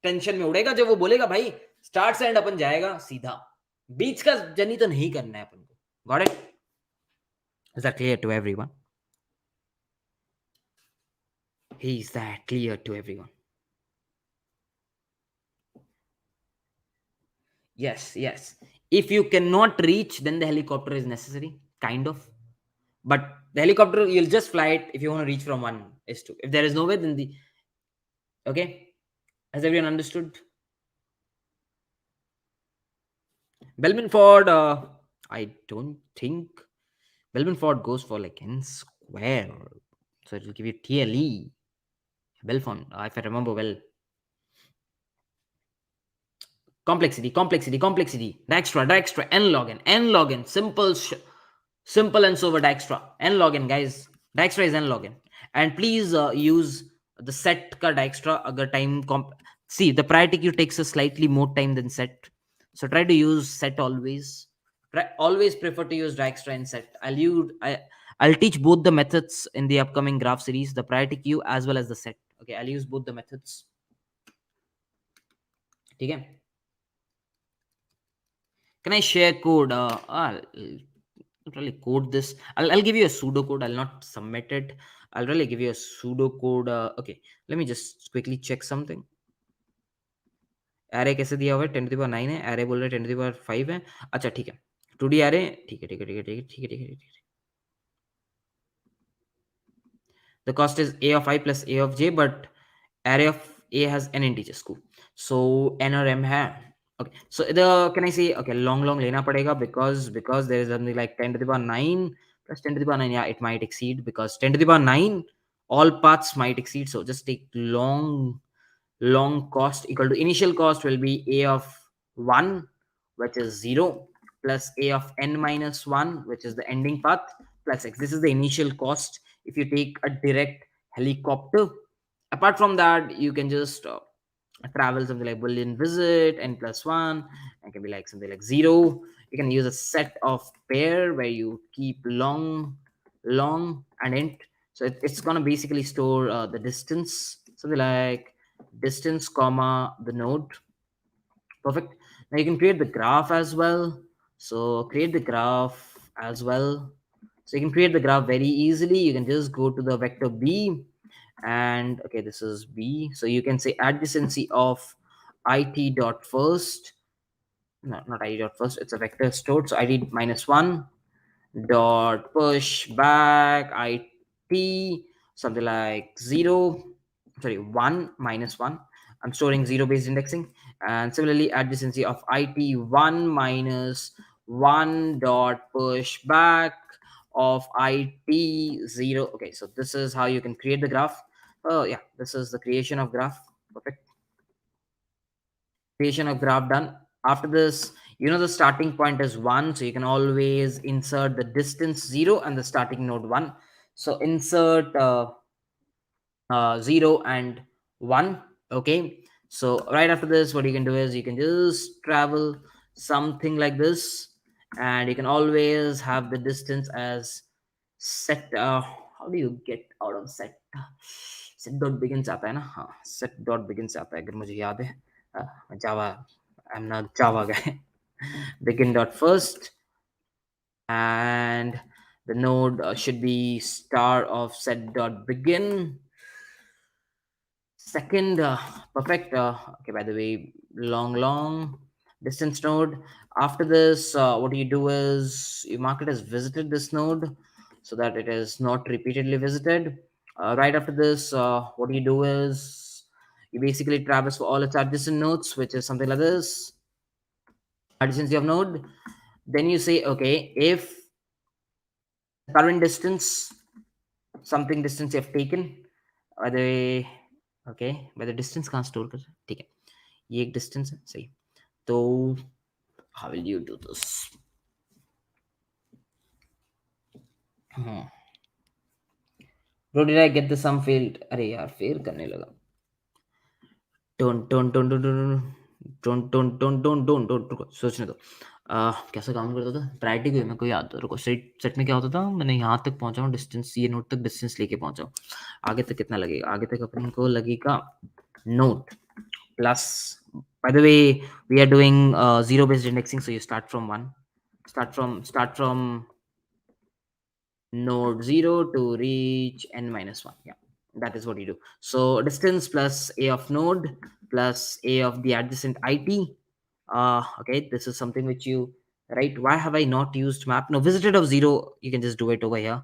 टेंशन में उड़ेगा जब वो बोलेगा भाई स्टार्ट से एंड अपन जाएगा सीधा, बीच का जर्नी तो नहीं करना है अपन को. Got it? Is that clear to everyone? Is that clear to everyone? Yes, yes. If you cannot reach, then the helicopter is necessary, kind of. But the helicopter, you'll just fly it if you want to reach from 1 is 2. If there is no way, then the... Okay? Has everyone understood? Bellman Ford, I don't think... Bellman Ford goes for like n square. So it will give you TLE. Belfon, if I remember well. Complexity, Dijkstra, n log n, simple and sober Dijkstra, n log n, guys. Dijkstra is n log n. And please use the set ka Dijkstra agar time see, the priority queue takes a slightly more time than set, so try to use set always. Always prefer to use Dijkstra in set. I'll teach both the methods in the upcoming graph series, the priority queue as well as the set. Okay, I'll use both the methods. Okay. Can I share code? I'll not really code this. I'll give you a pseudo code. I'll not submit it. I'll really give you a pseudo code. Okay, let me just quickly check something. Array कैसे दिया हुआ है? 10 to the power 9 है. Array बोल रहे 10 to the power 5 है. अच्छा ठीक है. 2D array ठीक है. The cost is a of I plus a of j, but array of a has n integers. Cool. So n और m है. Okay, so can I say okay long lena padega because there is something like 10 to the power 9 plus 10 to the power 9. Yeah, it might exceed because 10 to the power 9 all paths might exceed. So just take long cost equal to initial cost will be a of 1, which is 0, plus a of n minus 1, which is the ending path, plus x. This is the initial cost if you take a direct helicopter. Apart from that, you can just travel something like Boolean visit n plus 1. It can be like something like 0. You can use a set of pair where you keep long and int. So it's going to basically store the distance, something like distance comma the node. Perfect. Now you can create the graph as well. So create the graph as well. So you can create the graph very easily. You can just go to the vector b, and okay, this is b. So you can say adjacency of it dot first. No, not it dot first. It's a vector stored. So it minus 1 dot push back it something like 0, sorry, 1 minus 1. I'm storing 0 based indexing. And similarly adjacency of it1 minus 1 dot push back of it0. Okay, so this is how you can create the graph. Oh yeah, this is the creation of graph. Perfect. Creation of graph done. After this, you know the starting point is 1, so you can always insert the distance 0 and the starting node 1. So insert 0 and 1. Okay, so right after this, what you can do is you can just travel something like this, and you can always have the distance as set. How do you get out of set? Set dot begins आता है ना, हाँ set dot begins आता है, अगर मुझे याद है Java, I'm not Java guy. Begin dot first, and the node should be star of set dot begin. Second, perfect. Okay, by the way, long distance node. After this, what you do is you mark it as visited this node so that it is not repeatedly visited. Right after this, what you do is you basically traverse for all its adjacent nodes, which is something like this, adjacency of node. Then you say, okay, if current distance, something distance you have taken, by the way, okay, by the distance कहाँ store कर, ठीक है, ये एक distance है, सही. तो how will you do this? Bro, did I get the sum failed? अरे यार fail करने लगा. Don't रुको, सोचने दो. कैसे काम करता था प्रायोरिटी को, मेरे को याद था, रुको. सेट सेट में क्या होता था, मैंने यहाँ तक पहुंचा हूँ, डिस्टेंस ये नोट तक डिस्टेंस लेके पहुंचा हूँ. आगे तक कितना लगेगा, आगे तक अपन को लगेगा note plus, by the way, we are doing zero based indexing, so you start from one, start from node 0 to reach n minus 1. Yeah, that is what you do. So distance plus a of node plus a of the adjacent it. Okay, this is something which you, right, why have I not used map? No, visited of 0, you can just do it over here.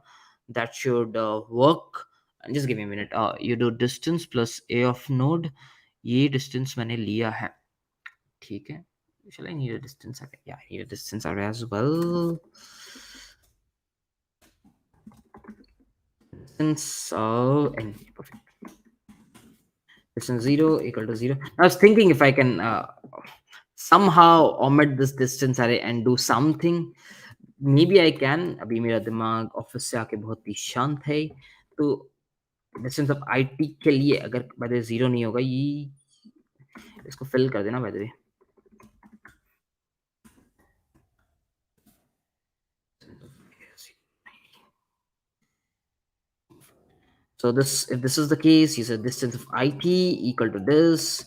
That should work. And just give me a minute. You do distance plus a of node. ये distance मैंने लिया है, ठीक है. Shall I need a distance array? Yeah, I need a distance array as well. Distance n, perfect. Distance 0 equal to 0. I was thinking if I can somehow omit this distance array and do something. Maybe I can. अभी मेरा दिमाग office से आके बहुत ही शांत है, तो distance of IT के लिए अगर by the way 0 नहीं होगा, ये इसको फिल कर देना by the way. So this, if this is the case, you said distance of IT equal to this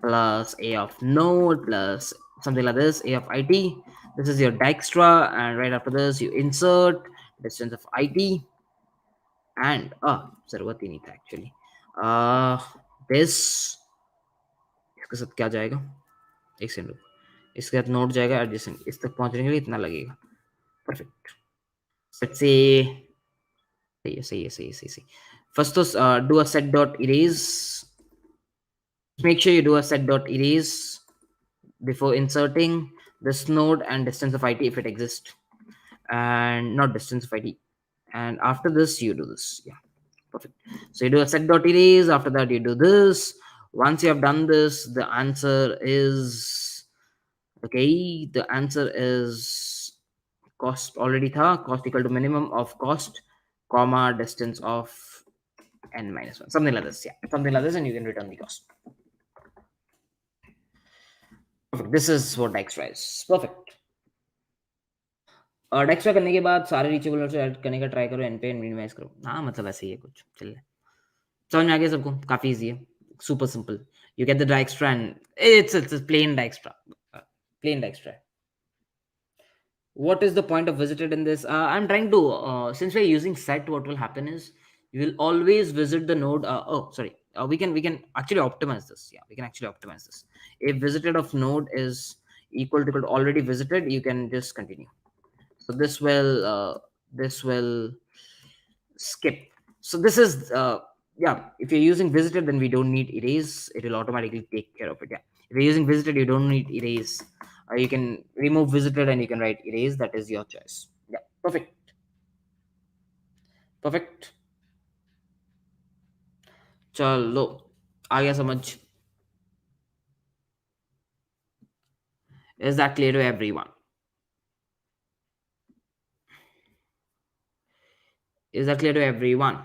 plus a of node plus something like this, a of IT. This is your Dijkstra, and right after this you insert distance of IT, and जरूरत ही नहीं था actually. This इसके साथ क्या जाएगा, एक second रुको, इसके साथ नोड जाएगा एडजेसेंट, इस तक पहुंचने के लिए इतना लगेगा. परफेक्ट. लेट्स से सही. First to do a set dot erase. Make sure you do a set dot erase before inserting this node and distance of IT if it exists, and not distance of IT. And after this, you do this. Yeah, perfect. So you do a set dot erase. After that, you do this. Once you have done this, the answer is okay. The answer is cost already tha, cost equal to minimum of cost, comma distance of n minus 1, something like this. Yeah, something like this, and you can return the cost. Perfect. This is what Dijkstra is. Perfect. Dijkstra करने के बाद सारे reachable nodes add करने का try करो, N पे minimise करो. हाँ मतलब ऐसे ही है कुछ, चल समझ में आ गया सबको, काफी इजी है, super simple. You get the Dijkstra and it's a plain Dijkstra. Plain Dijkstra. What is the point of visited in this? I'm trying to, since we're using set, what will happen is you will always visit the node. We can actually optimize this. Yeah, we can actually optimize this. If visited of node is equal to already visited, you can just continue. So this will skip. So this is yeah, if you're using visited, then we don't need erase, it will automatically take care of it. Yeah, if you're using visited, you don't need erase. You can remove visited and you can write erase, that is your choice. Yeah, perfect. चलो आ गया समझ. Is that clear to everyone? Is that clear to everyone?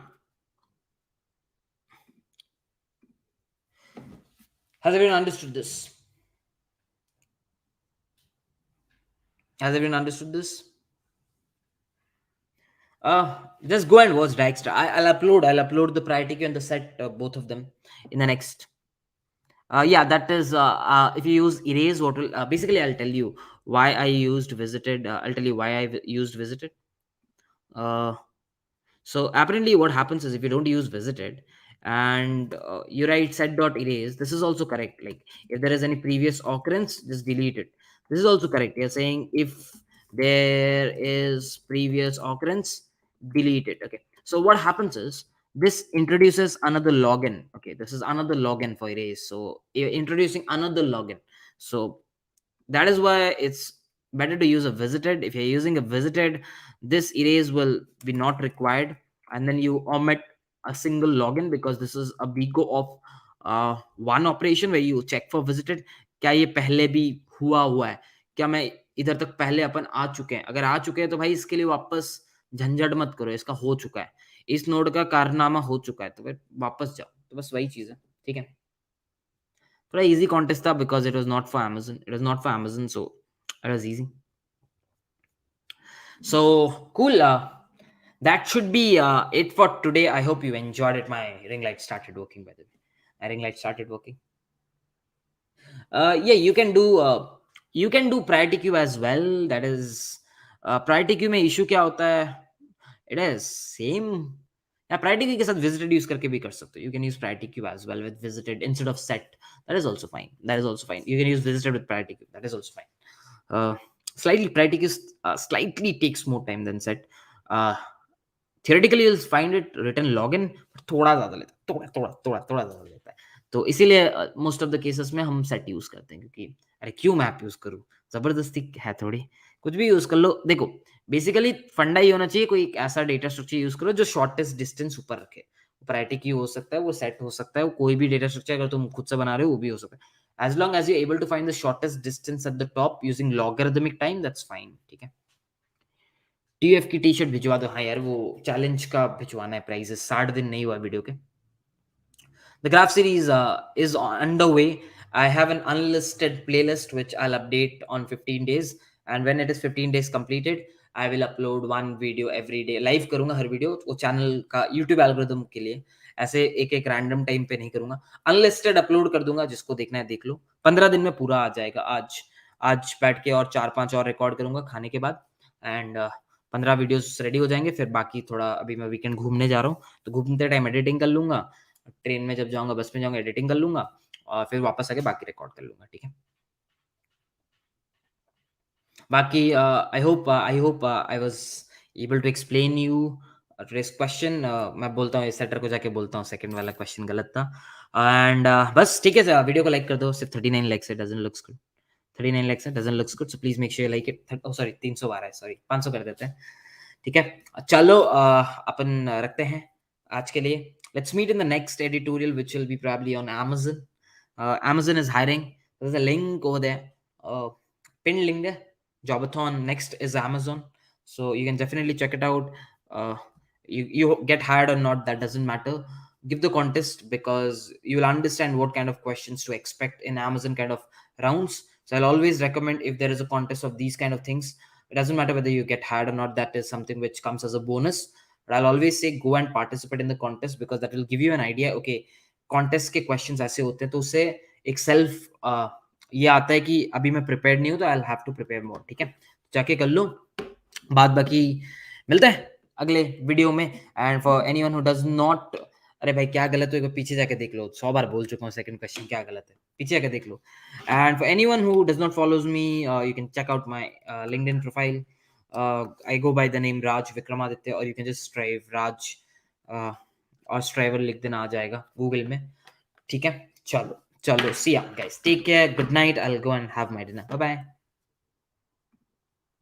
Has everyone understood this? Has everyone understood this? Just go and watch Dijkstra. I'll upload the priority queue and the set, both of them, in the next. Yeah, that is, if you use erase, what will, basically, I'll tell you why I used visited. I'll tell you why used visited. Uh, So apparently, what happens is if you don't use visited and you write set dot erase, this is also correct. Like if there is any previous occurrence, just delete it. This is also correct. You're saying if there is previous occurrence, delete it. Okay. So what happens is this introduces another login. Okay, this is another login for erase. So you're introducing another login. So that is why it's better to use a visited. If you're using a visited, this erase will be not required, and then you omit a single login because this is a bigo of one operation where you check for visited. क्या ये पहले भी हुआ है? क्या मैं इधर तक पहले अपन आ चुके हैं? अगर आ चुके हैं तो भाई इसके लिए वापस झंझट मत करो, इसका हो चुका है, इस नोड का कारनामा हो चुका है, तो फिर वापस जाओ। तो बस वही चीज है, ठीक है। थोड़ा easy contest था because it was not for Amazon. It was not for Amazon, so it was easy. So cool. That should be it for today. I hope you enjoyed it. My ring light started working, by the way. My ring light started working. Yeah, you can do priority queue as well. That is, priority queue में issue क्या होता है? It is same. या priority queue के साथ visited use करके भी कर सकते हो. You can use priority queue as well with visited instead of set. That is also fine. That is also fine. You can use visited with priority queue. That is also fine. Uh, Slightly priority queue slightly takes more time than set. Uh, Theoretically you'll find it written login, but थोड़ा ज़्यादा लेता है, थोड़ा ज़्यादा लेता है। तो इसीलिए मोस्ट ऑफ द केसेस में हम सेट यूज़ करते हैं, क्योंकि अरे क्यों मैं ऐप यूज़ करूँ? ज़बरदस्ती है थोड़ी, कुछ भी यूज़ कर लो। देखो, बेसिकली फंडा ये होना चाहिए, कोई एक ऐसा डेटा स्ट्रक्चर यूज़ करो जो शॉर्टेस्ट डिस्टेंस ऊपर रखे। प्रायोरिटी की हो सकता है, वो सेट हो सकता है, वो कोई भी डेटा स्ट्रक्चर अगर तुम खुद से बना रहे हो वो भी हो सकता है। As long as you able to find the shortest distance at the top using logarithmic time, that's fine, ठीक है। टीएफ की टी शर्ट भिजवा दो। हाँ यार, वो चैलेंज का भिजवाना है, प्राइजेस 60 दिन नहीं हुआ वीडियो के। The graph series is underway. I have an unlisted playlist which I'll update on 15 days, and when it is 15 days completed, I will upload one video every day. Live करूंगा हर video, वो channel का YouTube algorithm के लिए। ऐसे एक एक random time पे नहीं करूंगा, अनलिस्टेड अपलोड कर दूंगा, जिसको देखना है देख लो। 15 दिन में पूरा आ जाएगा। आज आज बैठ के और 4-5 और रिकॉर्ड करूंगा खाने के बाद, एंड 15 वीडियोस रेडी हो जाएंगे। फिर बाकी थोड़ा, अभी मैं वीकेंड घूमने जा रहा हूँ, तो घूमते टाइम एडिटिंग कर लूंगा, ट्रेन में जब जाऊंगा, बस में जाऊंगा, एडिटिंग कर लूंगा, और फिर वापस आके बाकी रिकॉर्ड कर लूंगा, ठीक है। बाकी I hope I was able to explain you today's question. मैं बोलता हूँ, इस सेटर को जाके बोलता हूँ सेकंड वाला क्वेश्चन गलत था। एंड बस ठीक है सर, वीडियो को लाइक कर दो। सिर्फ 39 लाइक्स है, डजंट लुक्स गुड। 39 लाइक्स है, doesn't looks good, so please make sure you like it. Oh sorry, 312 है, सॉरी 500 कर देते हैं, ठीक है। चलो अपन रखते हैं आज के लिए। Let's meet in the next editorial, which will be probably on Amazon. Amazon is hiring. There's a link over there, pinned link there. Job-A-Thon next is Amazon, so you can definitely check it out. You get hired or not, that doesn't matter. Give the contest, because you'll understand what kind of questions to expect in Amazon kind of rounds. So I'll always recommend, if there is a contest of these kind of things, it doesn't matter whether you get hired or not. That is something which comes as a bonus. But I'll always say go and participate in the contest, because that will give you an idea. Okay, contest के questions ऐसे होते हैं, तो उससे एक self ये आता है कि अभी मैं prepared नहीं हूँ, तो I'll have to prepare more, ठीक है। जाके कर लो, बाद बाकी मिलते हैं अगले वीडियो में। And for anyone who does not, अरे भाई क्या गलत हो, एक बार पीछे जाके देख लो, 100 बार बोल चुका हूँ सेकंड क्वेश्चन क्या गलत है, पीछे जाके देख लो। And for anyone who does not follows me, you can check out my LinkedIn profile. I go by the name Raj Vikramaditya, or you can just strive Raj, और स्ट्राइवर लिख देना, आ जाएगा गूगल में, ठीक है। चलो चलो, see ya guys, take care, good night, I'll go and have my dinner, bye bye।